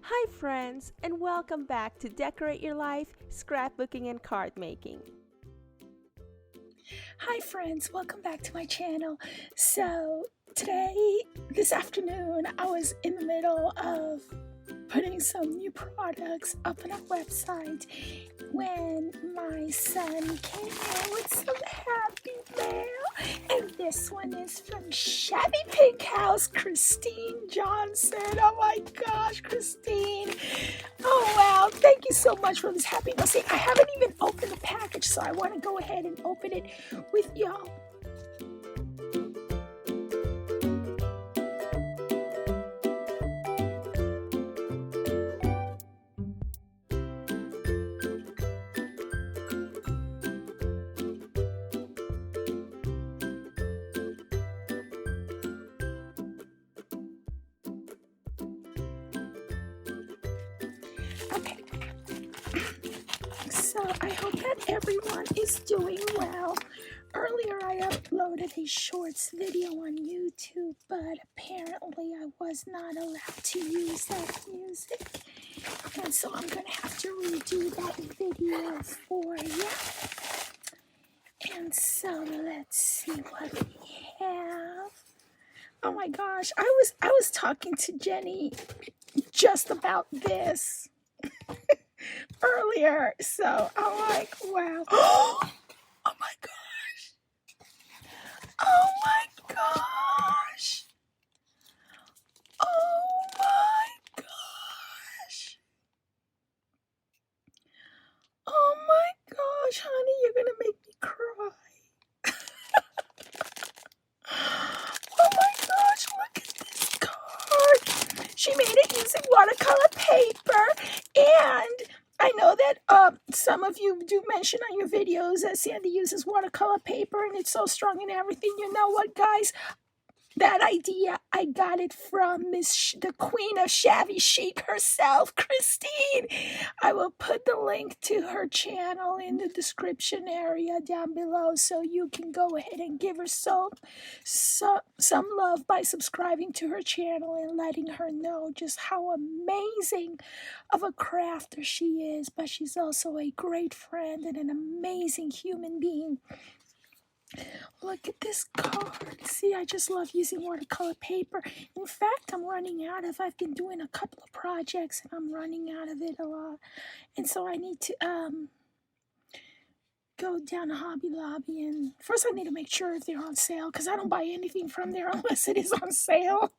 Hi friends, and welcome back to Decorate Your Life, Scrapbooking and Card Making. Hi friends, welcome back to my channel. So this afternoon, I was in the middle of putting some new products up on our website when my son came in with some happy mail. And this one is from Shabby Pink House, Christine Johnson. Oh my gosh, Christine. Oh wow, thank you so much for this happy mail. See, I haven't even opened the package, so I want to go ahead and open it with y'all. Okay, so I hope that everyone is doing well. Earlier I uploaded a shorts video on YouTube, but apparently I was not allowed to use that music. And so I'm going to have to redo that video for you. And so let's see what we have. Oh my gosh, I was talking to Jenny just about this earlier, so I'm like, wow. Oh my gosh. Oh my gosh. Oh my gosh. Oh my gosh, honey, you're gonna make me cry. Oh my gosh, look at this card. She made it using watercolor paper, and I know that some of you do mention on your videos that Sandy uses watercolor paper and it's so strong and everything. You know what, guys? That idea, I got it from the queen of Shabby Chic herself, Christine. I will put the link to her channel in the description area down below so you can go ahead and give her some love by subscribing to her channel and letting her know just how amazing of a crafter she is. But she's also a great friend and an amazing human being. Look at this card. See, I just love using watercolor paper. In fact, I've been doing a couple of projects and I'm running out of it a lot. And so I need to go down to Hobby Lobby, and first I need to make sure if they're on sale, because I don't buy anything from there unless it is on sale.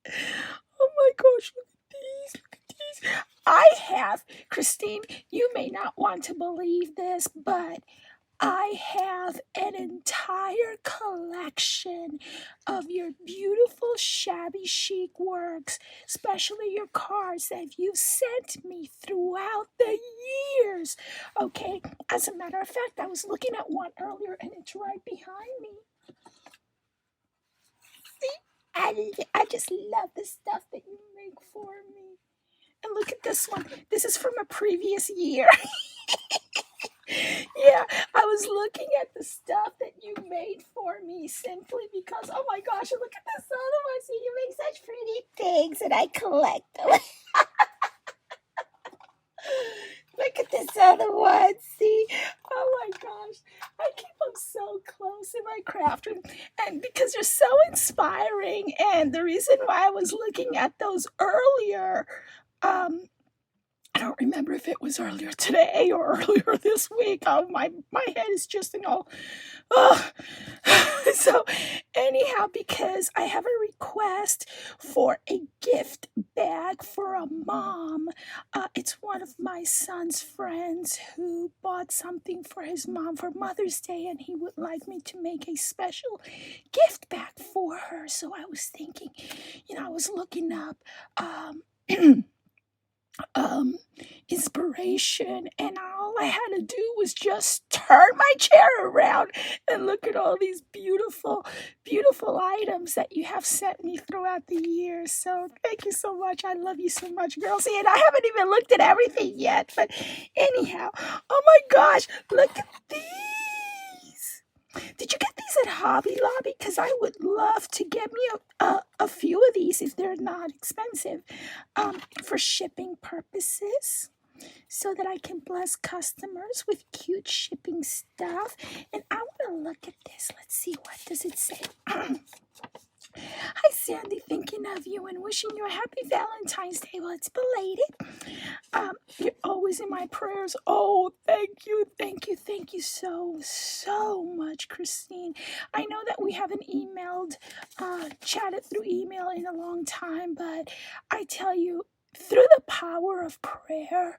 Oh my gosh, look at these, look at these. I have, Christine, you may not want to believe this, but I have an entire collection of your beautiful Shabby Chic works, especially your cards that you've sent me throughout the years. Okay, as a matter of fact, I was looking at one earlier and it's right behind me. See, I just love the stuff that you make for me. And look at this one. This is from a previous year. Yeah, I was looking at the stuff that you made for me simply because, oh my gosh, look at this other one. See, you make such pretty things and I collect them. Look at this other one. See, oh my gosh, I keep them so close in my craft and because they're so inspiring. And the reason why I was looking at those earlier, I don't remember if it was earlier today or earlier this week. Oh, my head is just in all. So anyhow, because I have a request for a gift bag for a mom. It's one of my son's friends who bought something for his mom for Mother's Day, and he would like me to make a special gift bag for her. So I was thinking, I was looking up inspiration, and all I had to do was just turn my chair around and look at all these beautiful items that you have sent me throughout the years. So thank you so much. I love you so much, girls. See, and I haven't even looked at everything yet, but anyhow, oh my gosh, look at these. Did you get these is it Hobby Lobby? Because I would love to get me a few of these if they're not expensive, for shipping purposes, so that I can bless customers with cute shipping stuff. And I want to look at this. Let's see, what does it say? Hi, Sandy, thinking of you and wishing you a happy Valentine's Day. Well, it's belated. You're always in my prayers. Oh, thank you so much, Christine. I know that we haven't chatted through email in a long time, but I tell you, through the power of prayer,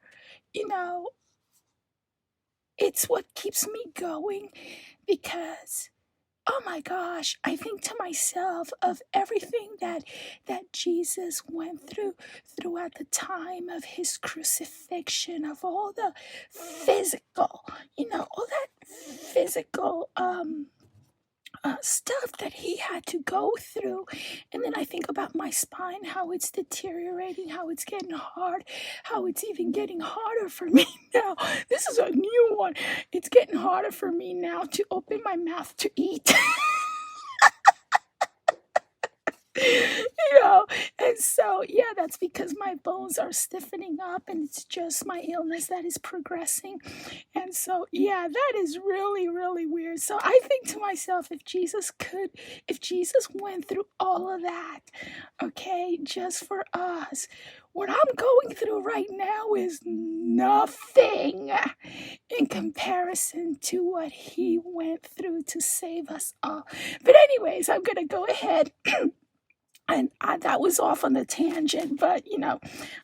it's what keeps me going, because oh my gosh, I think to myself of everything that Jesus went throughout the time of his crucifixion, of all the physical, all that physical stuff that he had to go through. And then I think about my spine, how it's deteriorating, how it's getting hard, how it's even getting harder for me now. This is a new one. It's getting harder for me now to open my mouth to eat. And so, yeah, that's because my bones are stiffening up, and it's just my illness that is progressing. And so, yeah, that is really, really weird. So I think to myself, if Jesus went through all of that, okay, just for us, what I'm going through right now is nothing in comparison to what he went through to save us all. But anyways, I'm going to go ahead. And that was off on the tangent, but,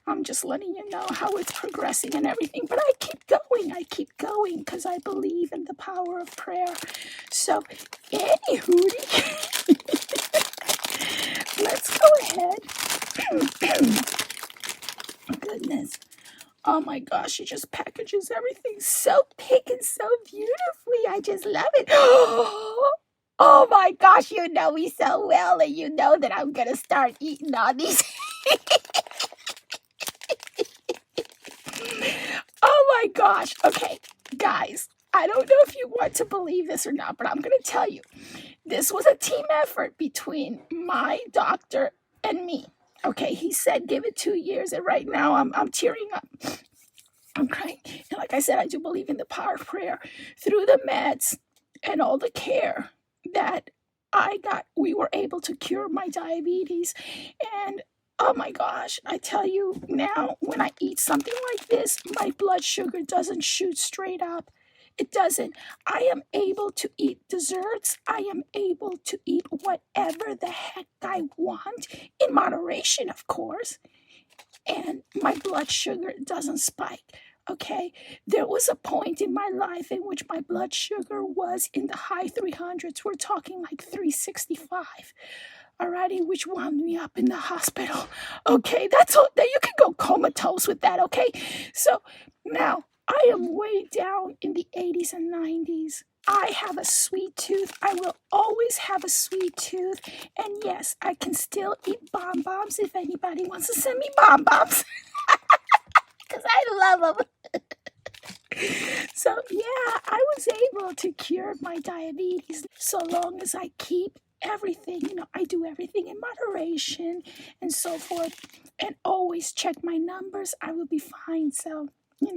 I'm just letting you know how it's progressing and everything. But I keep going, because I believe in the power of prayer. So, anywho, let's go ahead. Goodness. Oh my gosh, it just packages everything so big and so beautifully. I just love it. Oh my gosh, you know me so well, and you know that I'm going to start eating all these. Oh my gosh. Okay, guys, I don't know if you want to believe this or not, but I'm going to tell you. This was a team effort between my doctor and me. Okay, he said give it 2 years, and right now I'm tearing up. I'm crying. And like I said, I do believe in the power of prayer. Through the meds and all the care that I got, we were able to cure my diabetes. And oh my gosh, I tell you now, when I eat something like this, my blood sugar doesn't shoot straight up. It doesn't. I am able to eat desserts. I am able to eat whatever the heck I want, in moderation, of course. And my blood sugar doesn't spike. Okay, there was a point in my life in which my blood sugar was in the high 300s. We're talking like 365. Alrighty, which wound me up in the hospital. Okay, that's all. That you can go comatose with that. Okay, so now I am way down in the 80s and 90s. I have a sweet tooth. I will always have a sweet tooth. And yes, I can still eat bonbons if anybody wants to send me bonbons. Because I love them. So, yeah, I was able to cure my diabetes so long as I keep everything. I do everything in moderation and so forth. And always check my numbers. I will be fine. So, So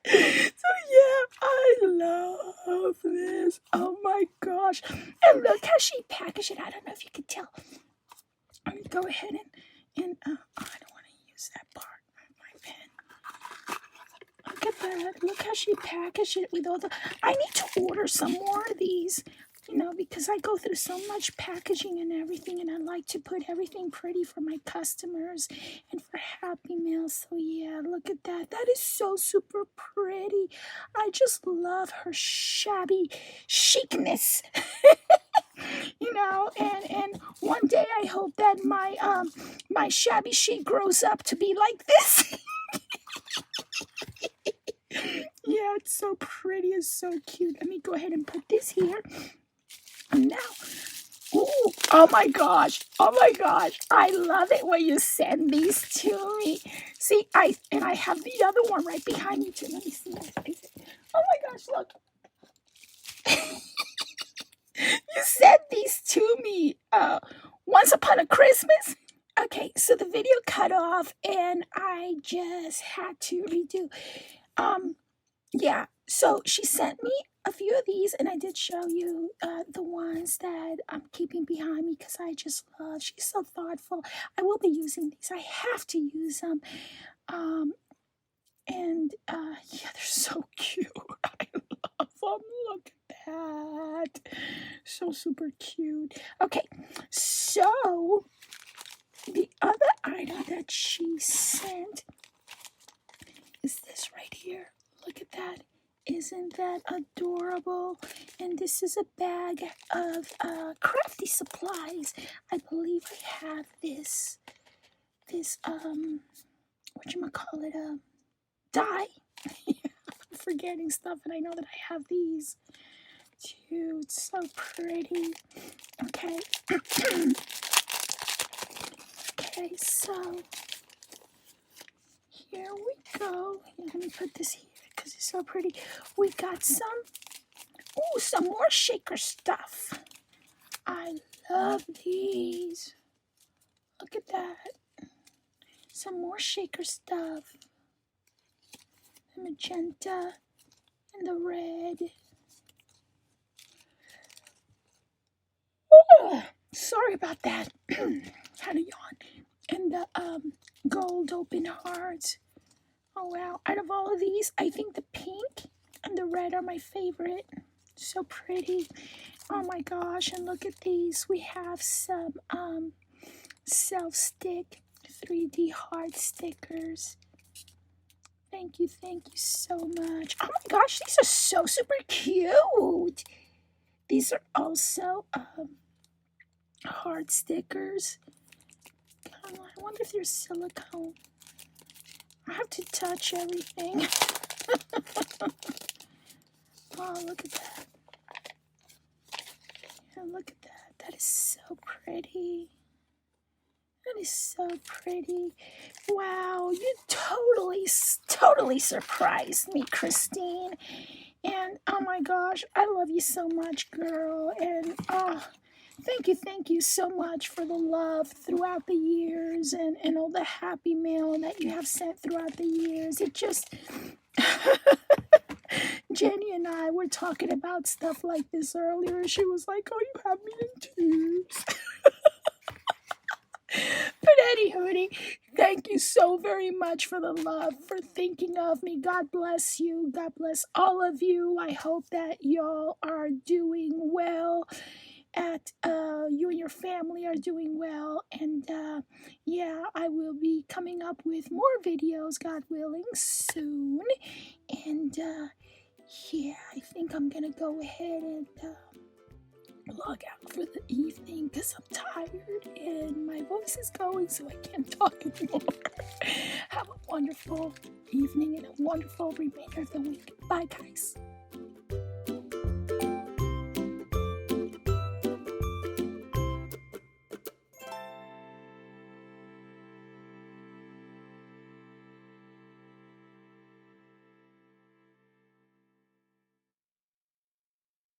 yeah, I love this. Oh my gosh. And look how she packaged it. I don't know if you can tell. I'm gonna go ahead and I don't want to use that part of my pen. Look at that. Look how she packaged it with all the... I need to order some more of these, because I go through so much packaging and everything, and I like to put everything pretty for my customers and for Happy Meals. So yeah, look at that. That is so super pretty. I just love her shabby chicness. And one day I hope that my shabby chic grows up to be like this. Yeah, it's so pretty. It's so cute. Let me go ahead and put this here. And now, ooh, oh my gosh, I love it when you send these to me. See, I have the other one right behind me too. Let me see. Oh my gosh, look. You sent these to me once upon a Christmas. Okay, so the video cut off and I just had to redo. Yeah, so she sent me a few of these and I did show you the ones that I'm keeping behind me because I just love. She's so thoughtful. I will be using these. I have to use them. And yeah, they're so cute. I love them. Look at that. So super cute. Okay, so the other item that she sent is this right here. Look at that. Isn't that adorable? And this is a bag of crafty supplies. I believe I have this whatchamacallit, dye. I'm forgetting stuff, and I know that I have these. Dude, it's so pretty. Okay. Okay, so here we go. Here, let me put this here because it's so pretty. We got some more shaker stuff. I love these. Look at that. Some more shaker stuff. The magenta and the red. Oh, sorry about that. Had a yawn. And the gold open hearts. Oh wow, out of all of these, I think the pink and the red are my favorite. So pretty. Oh my gosh, and look at these. We have some self-stick 3D heart stickers. Thank you so much. Oh my gosh, these are so super cute. These are also heart stickers. I wonder if they're silicone. I have to touch everything. Oh, look at that. Yeah, look at that. That is so pretty. That is so pretty. Wow, you totally surprised me, Christine. And oh my gosh, I love you so much, girl. And thank you so much for the love throughout the years and all the happy mail that you have sent throughout the years. It just Jenny and I were talking about stuff like this earlier, and she was like, "Oh, you have me in tears." But anywho, thank you so very much for the love, for thinking of me. God bless you. God bless all of you. I hope that y'all are doing well. You and your family are doing well, and yeah, I will be coming up with more videos, God willing, soon. And yeah, I think I'm gonna go ahead and log out for the evening because I'm tired and my voice is going, so I can't talk anymore. Have a wonderful evening and a wonderful remainder of the week. Bye, guys.